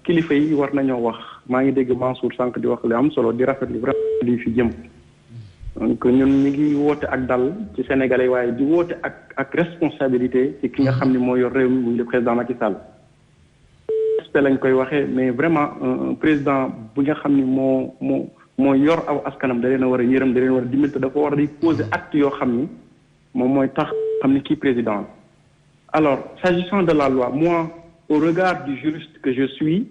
kilifa yi war nañoo wax maa ngi dégg Mansour sànq di wax li am solo di rafetlu vraiment lii fi jëm donc ñun ñu ngi woote ak dal ci Sénégalais waaye di woote ak responsabilité ci ki nga xam ne moo yor réew mi muy le président Macky Sall. respect lañ koy waxee mais vraiment président bu nga xam ni moo yor aw askanam da leen a war a yërëm da leen war a dimbali te dafa war a di poser acte yoo xam ni moom mooy tax xam ni kii président. Alors s'agissant de la loi moi au regard du juriste que je suis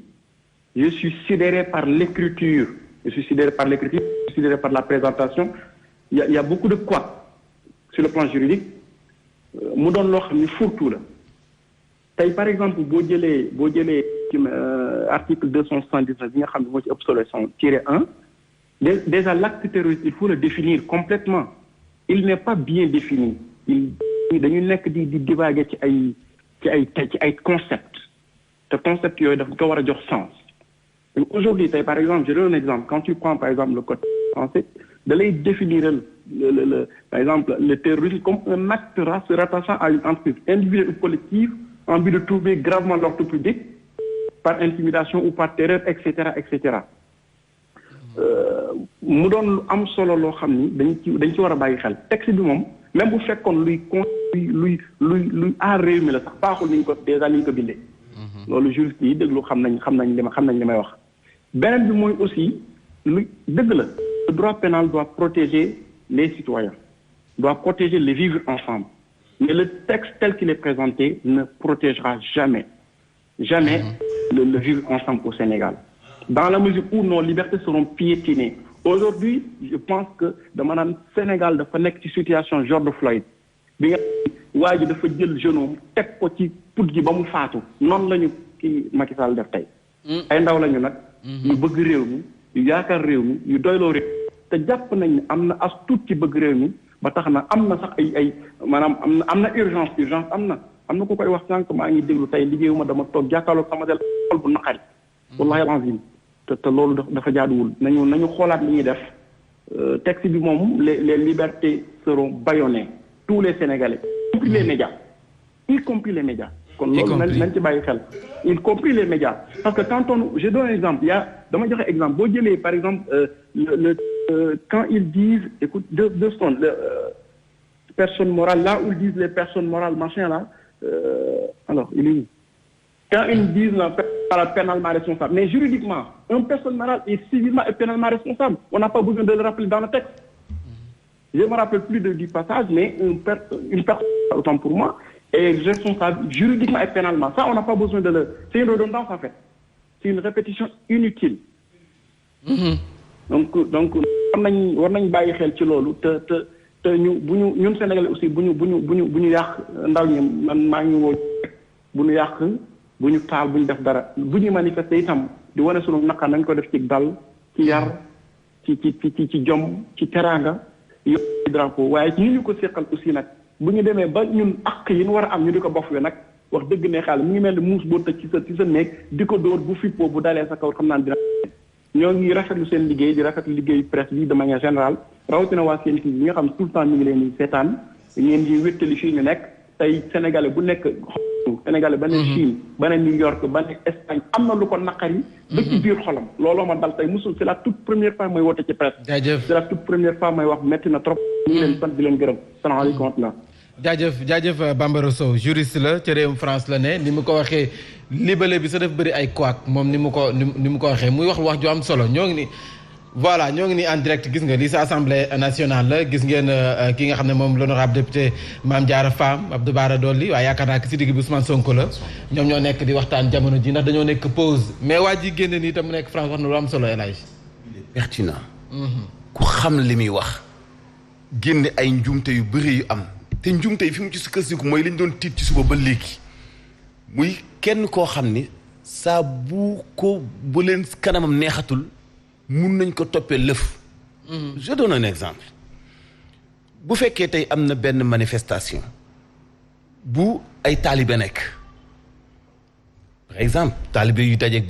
sidéré par l'écriture. Je suis sidéré par l'écriture, je suis sidéré par la présentation. Il y a beaucoup de quoi sur le plan juridique. mu doon loo xam ni fourre-tout la tey par exemple boo jëlee article 279 bi nga xam ne moo ci ëpp solo -1 déjà l'acte terroriste il faut le définir complètement il n'est pas bien défini dañu nekk di divaguer ci ay concept te concept yooyu daf ko war a jox sens. Aujourd'hui, par exemple, je donne un exemple. Quand tu prends, par exemple, le code français, de les définir, par exemple, le terrorisme comme un acte se rattachant à une entreprise individuelle ou collective en vue de trouver gravement l'ordre public par intimidation ou par terreur, etc., etc. mu doon lu am solo loo xam ni dañ ci war a bàyyi xel texte bi moom même bu fekkoon luy aar réew mi la sax baaxul ni ñu ko bindee. loolu juriste yi déglu xam nañ li may wax. beneen bi mooy aussi lu dëgg la le droit pénal doit protéger les citoyens doit protéger les vivre ensemble mais le texte tel qu'il est présenté ne protégera jamais le vivre ensemble au Sénégal dans la mesure où nos libertés seront piétinées. Aujourd'hui je pense que dama naan Sénégal dafa nekk ci situation George Floyd bi nga waa ji dafa jël genou teg ko ci put gi ba mu faatu noonu lañu kii Macky Sall def tey ay ndaw lañu nag yu bëgg réew mi yu yaakaar réew mi yu doyloo réew te jàpp nañ ne am na as tuut ci bëgg réew mi ba tax na am na sax ay maanaam am na urgence am na ku koy wax sànq maa ngi déglu tey liggéeyuma dama toog jàkkaarloog sama del xol bu naqari wallahi alazim te loolu dafa jaaduwul nañu xoolaat li ñuy def texte bi moom les libertés seront bâillonnées tous les Sénégalais y compris les médias kon loolu nañ ci bàyyi xel y compris les médias parce que quand je donne un exemple dama joxe exemple boo jëlee par exemple quand ils disent écoute deux secondes personne morale là où ils disent les personnes morales machin là alors il est quand ils disent pénalement responsable mais juridiquement une personne morale est civilement et pénalement responsable on n'a pas besoin de le rappeler dans le texte. Je me rappelle plus du passage, mais une personne, autant pour moi, est responsable juridiquement et pénalement. Ça, on n'a pas besoin de le... C'est une redondance, en fait. C'est une répétition inutile. Donc, war nañ bàyyi xel ci loolu te ñun Sénégalais aussi bu ñu yàq ndaw ñi man maa ngi woo bu ñu yàq bu ñu taal bu ñu def dara bu ñu manifester itam di wane sunu naqar nañ ko def ci dal ci yar ci jom ci teraanga yooyu drapeau waaye ñu ko seqal aussi nag bu ñu demee ba ñun ak yi ñu war a am ñu di ko bof we nag wax dëgg ne xaal mu ngi mel ni muus boo tëj ci sa néeg di ko dóor bu fippoo bu dalee sa kaw xam naa dina ñoo ngi rafetlu seen liggéey di rafetlu liggéeyu presse bi de manière générale rawatina waa seen kii bi nga xam tout le temps ñu ngi leen di seetaan ngeen di wéttali fii ñu nekk tey sénégalais bu nekk sénégalais ba ne Chine ba ne New York ba ne Espagne am na lu ko naqari ba ci biir xolam looloo ma dal tey musul c'est la toute première fois mooy woote ci presse c'est la toute première fois mooy wax metti na trop ñu ngi leen sant di leen gërëm salaamaaleykum wa rahmatulah jaajëf Bambara Sow juriste la ca réewum France la ne ni mu ko waxee libellé bi sa def bëri ay couac moom ni mu ko waxee muy wax ju am solo ñoo ngi ni en direct gis nga lii sa assemblée nationale la gis ngeen ki nga xam ne moom l'honorable député Mame Diarra Fam Abdou Bara Dolly waaye yaakaar naa ki si digg bi Ousmane Sonko la ñoom ñoo nekk di waxtaan jamono ji ndax dañoo nekk pause mais waa ji génne nii tam mu nekk France wax na lu am solo El Hadj pertinent ku xam li muy wax génne ay njuumte yu bëri yu am te njuumte yi fi mu ci sukkandiku mooy li ñu doon tiit ci suba ba léegi muy kenn koo xam ni saa bu leen kanamam neexatul mun nañ ko toppee lëf. Je donne un exemple bu fekkee tey am na benn manifestation bu ay taalibe nekk par exemple taalibe yu dajeeg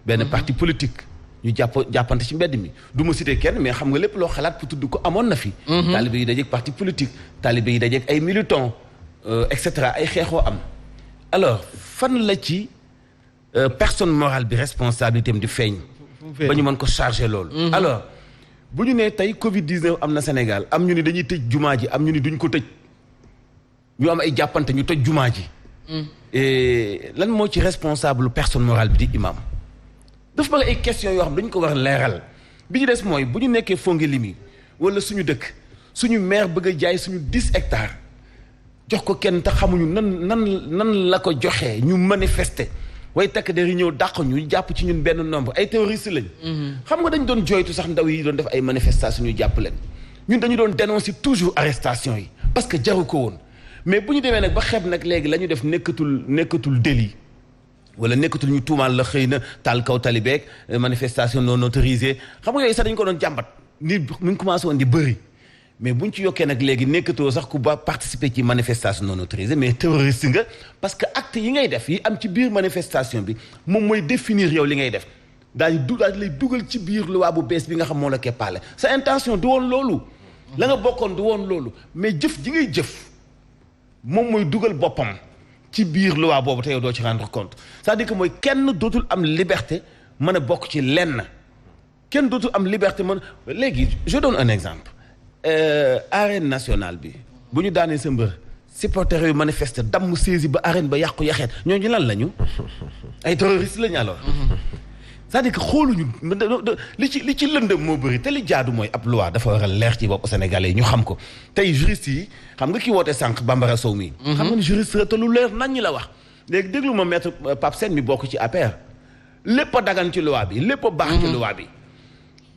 benn parti politique ñu jàppante ci mbedd mi du ma citer kenn mais xam nga lépp loo xalaat pour tudd ko amoon na fi. taalibe yu dajeeg parti politique taalibe yu dajeeg ay militants et cetera ay xeexoo am alors fan la ci personne morale bi responsabilité am di feeñ. ba ñu mën ko charger loolu. alors bu ñu nee tey Covid 19 am na Sénégal am ñu ni dañuy tëj jumaa ji am ñu ni duñ ko tëj ñu am ay jàppante ñu tëj jumaa ji. lan moo ci responsable personne morale bi di imam dafa bëgg ay questions yoo xam dañu ko war a leeral bi ñu des mooy bu ñu nekkee Fongolimbi wala suñu dëkk suñu maire bëgg a jaay suñu 10 hectares jox ko kenn te xamuñu nan la ko joxee ñu manifester way takk der yi ñëw dàq ñu jàpp ci ñun benn nombre ay terroristes lañ. xam nga dañu doon jooytu sax ndaw yi doon def ay manifestations ñu jàpp leen ñun dañu doon dénoncer toujours arrestation yi parce que jaru ko woon mais bu ñu demee nag ba xeeb nag léegi la ñu def nekkatul délit wala nekkatul ñu tuumaal la xëy na taal kaw talibeeg manifestation non autorisée xam nga yooyu sax dañu ko doon jàmbat ni mu ngi commencé woon di bëri mais buñ ci yokkee nag léegi nekkatoo sax ku ba participer ci manifestation non autorisée mais terroriste nga parce que acte yi ngay def yi am ci biir manifestation bi moom mooy définir yow li ngay def daal di lay dugal ci biir loi bu bees bi nga xam moo la keppaale sa intention du woon loolu la nga bokkoon du woon loolu mais jëf ji ngay jëf moom mooy dugal boppam ci biir loi boobu te yow doo ci rendre compte c'est-à-dire que mooy kenn dootul am liberté mën a bokk ci lenn kenn dootul am liberté mën léegi je donne un exemple arène nationale bi bu ñu daanee sa mbër supporters yu manifester damm saisi ba arène ba yàqu yaxeet ñooñu lan lañu ay terroristes lañu alors c'est-à-dire que xooluñu li ci lëndëm moo bëri te li jaadu mooy ab loi dafa war a leer ci bopp Sénégalais yi ñu xam ko tey juriste yi xam nga ki woote sànq Bambara Sow mi xam nga ni juriste la te lu leer nañ ñi la wax léegi déglu ma maître Pape Sène mi bokk ci APR lépp a dagan ci loi bi lépp a baax ci loi bi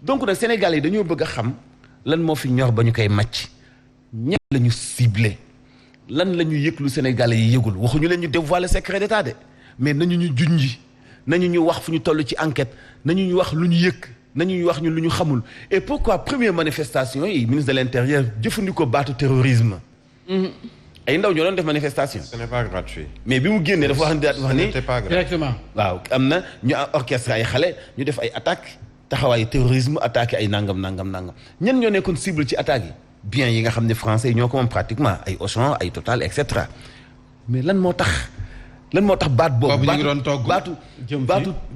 donc nag Sénégalais yi dañoo bëgg a xam lan moo fi ñor ba ñu koy màcc ñett la ñu ciblé lan la ñu yëglu Sénégalais yi yëgul waxuñu leen ñu dévoiler secret d'état de mais nañu ñu junji nañu ñu wax fu ñu toll ci enquête nañu ñu wax lu ñu yëg nañu ñu wax ñu lu ñu xamul et pourquoi première manifestation yi ministre de l'intérieur jëfandikoo baatu terrorisme ay ndaw ñoo doon def manifestation. Ce n'est pas gratuit. mais bi mu génnee dafa wax ni directement waaw am na ñu orchestre ay xale ñu def ay attaques taxawaayu terrorisme attaqué ay nangam ñen ñoo nekkoon cible ci attaques yi bien yi nga xam ne français yi ñoo ko moom pratiquement ay Auchan ay Total et cetera mais lan moo tax baat boobu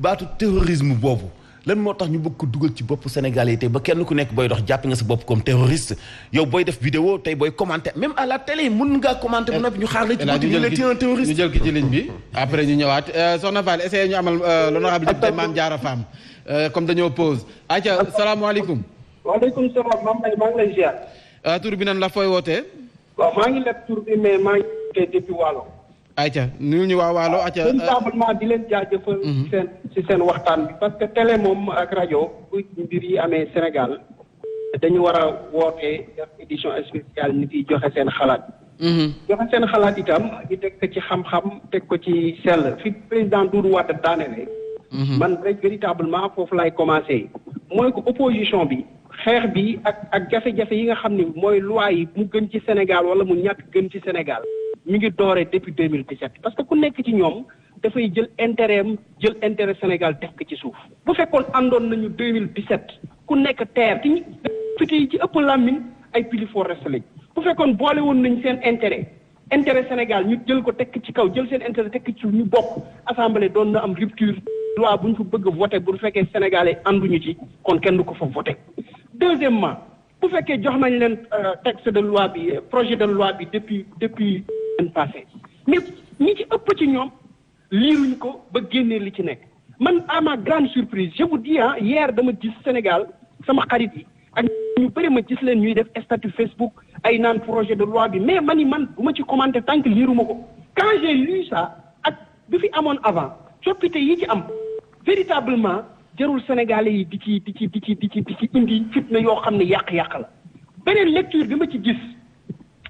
baatu terrorisme boobu lan moo tax ñu bëgg ko dugal ci bopp Sénégalais yi tey ba kenn ku nekk booy dox jàpp nga sa bopp comme terroriste yow booy def vidéo tey booy commenter même à la télé mun ngaa commenter bu noppi ñu xaar la ci bëti ñu la un terroriste ñu jël ki ci ligne bi après ñu ñëwaat soxna Fall essayé ñu amal l'honorable député Mame Diarra Fam comme dañoo pause aca salaamaaleykum waaleykum salaam maa ngi lay ziar tur bi nan la fooy wootee waaw maa ngi leb tur bi mais maa ngi wootee depuis Waalo ayca nuyu ñu waa Waalo ayca véritablement di leen jaajëfal ci seen waxtaan bi parce que télé moom ak rajo bu mbir yi amee Sénégal dañu war a wootee def édition spéciale nit yi joxe seen xalaat joxe seen xalaat itam ñu teg ko ci xam-xam teg ko ci sell fi président Doudou Wade daanele man rek véritablement foofu laay commencé mooy ko opposition bi xeex bi ak jafe-jafe yi nga xam ne mooy loi yi mu gën ci Sénégal wala mu ñàkk gën ci Sénégal mi ngi dooree depuis 2017 parce que ku nekk ci ñoom dafay jël intérêt Sénégal def ko ci suuf bu fekkoon àndoon nañu 2017 ku nekk teer ci fiti yi ci ëpp làmmiñ ay pilifor reste lañ bu fekkoon boole woon nañ seen intérêt Sénégal ñu jël ko tekk ci kaw jël seen intérêt tekk ci ñu bokk assemblée doon na am rupture loi bu ñu fa bëgg a voté bu fekkee sénégalais ànduñu ci kon kenn du ko fa voté deuxièmement bu fekkee jox nañ leen texte de loi bi projet de loi bi depuis passé mais ñi ci ëpp ci ñoom liiruñ ko ba génnee li ci nekk man à ma grande surprise je vous dis hier dama gis Sénégal sama xarit yi ak ñu bëri ma gis leen ñuy def statut Facebook ay naan projet de loi bi mais man du ma ci commenter tant que liiruma ko quand j'ai lu ça ak bi fi amoon avant coppite yi ci am véritablement jarul Sénégalais yi di ci indi fitna yoo xam ne yàq-yàq la beneen lecture bi ma ci gis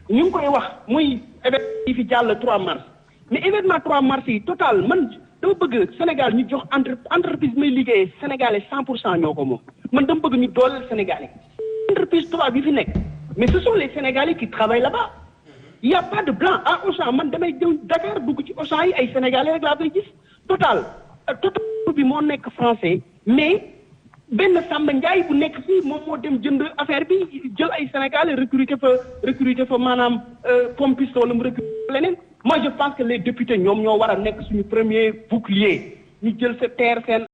ñu ngi koy wax muy événement yi fi jàll 3 mars mais événement 3 mars yi total man dama bëgg Sénégal ñu jox entreprise may liggéeyee Sénégalais 100% ñoo ko moom man dama bëgg ñu dooleel Sénégalais entreprise 3 bi fi nekk mais ce sont les Sénégalais qui travaillent là-bas il y a pas de blanc à Auchan man damay dem Dakar dugg ci Auchan yi ay Sénégalais rek laa fay gis total bi moo nekk français mais benn Samba Ndiaye bu nekk fii moom moo dem jënd affaire bi jël ay Sénégalais recruter fa maanaam pompiste wala mu recruter leneen moi je pense que les députés ñoom ñoo war a nekk suñu premier bouclier ñu jël sa terre seen